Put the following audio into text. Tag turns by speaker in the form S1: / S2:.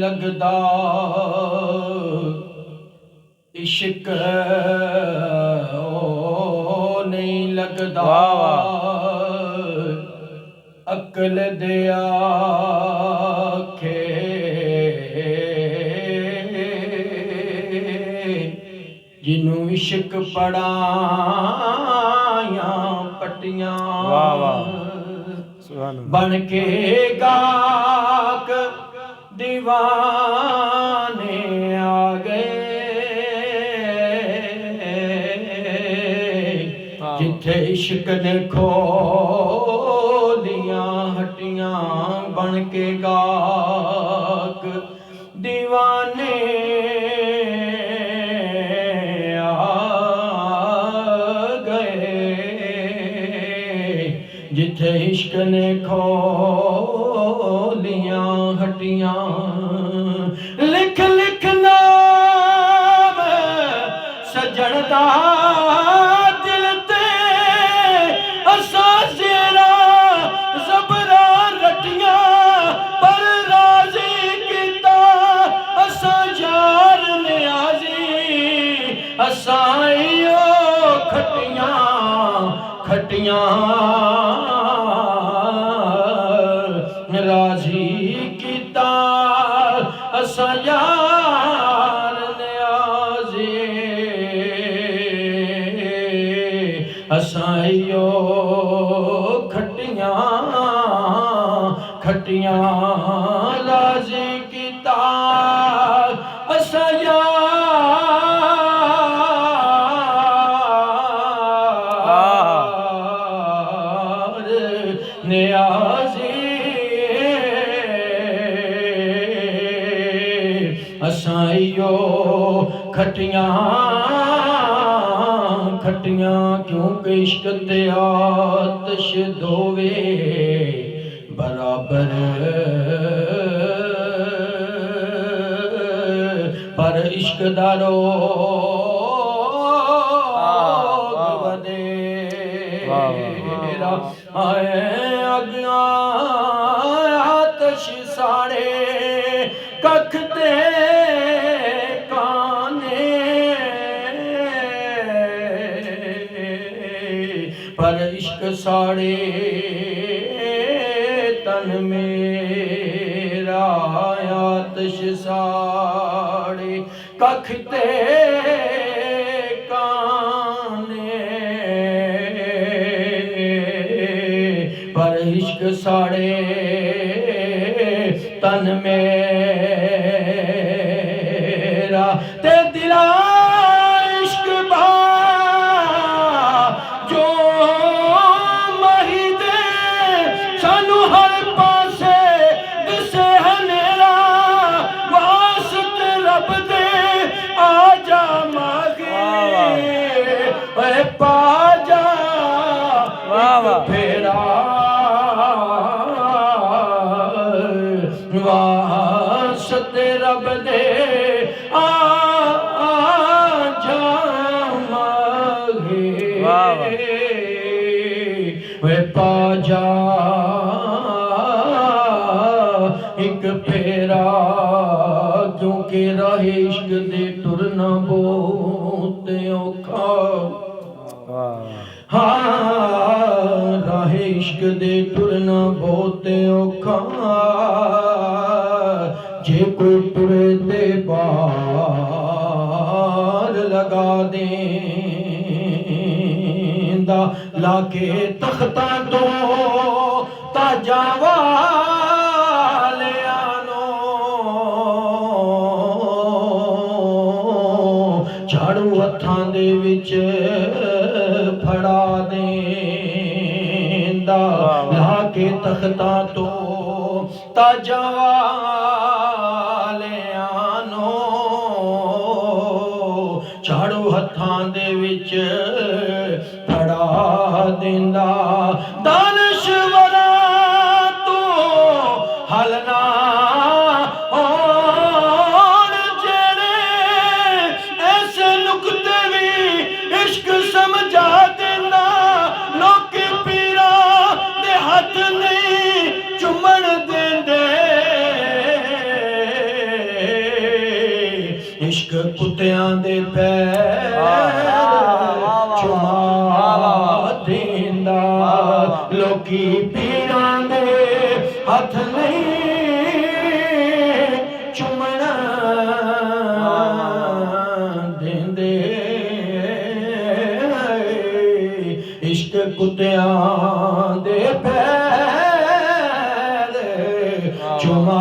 S1: लगदा इश्क ओ नहीं लगदा अकल दे आखे जिन्हों इश्क पढ़ाया पटियां बन के गाक दीवाने आ गए जिथे इश्क ने खोलियां हटियां बन के गाक दीवाने जिथे इश्क ने खोलियां हटियां लिख लिख नाम सजण दा दिल ते असां ज़ेरा ज़बरा रटियां पर राज़ी कीता असां यार नियाज़ी असां इयो खटियां खटियां राजी कीता असां यार नियाज़ी असां इयो खटियां खटियां राजी कीता असां नियाज़ी असां इयो खटियां खटियां क्योंकि इश्क ते आतिश दोवे बराबर पर इश्क दा रोग वधेरा आए अगला आतिश साड़े कख दे काने पर इश्क साड़े तन मेरा आतिश साड़े कख दे इश्क साड़े तन मेरा ते दिला इश्क बा जो मही दे सानू हर पासे दिसे हनेरा वास्ते रब दे आजा मागे पा जा फेरा वास्ते रब दे आजा मागे वे पा जा एक फेरा क्योंकि राह इश्क दे टुरना बहुत औखा राह इश्क दे टुरना बहुत औखा जे कोई टुरे ते बार लगा देंदा लाके तख्ता तो ताजा वालियानो झाड़ू हत्थां दे विच फड़ा देंदा लाके तख्ता तो ताजा वालियानो झाड़ू हत्थां दे विच फड़ा देंदा दानश्वरा तू हलना होण जेड़े ऐसे नुक्ते भी इश्क समझा देंदा लोके पीरा दे हथ नहीं चुमण देंदे इश्क कुत्तियां दे पैर चुमा देंदा लोकी पीरां दे हथ नहीं चुमना देंदे इश्क कुत्तियां दे पैर चुमा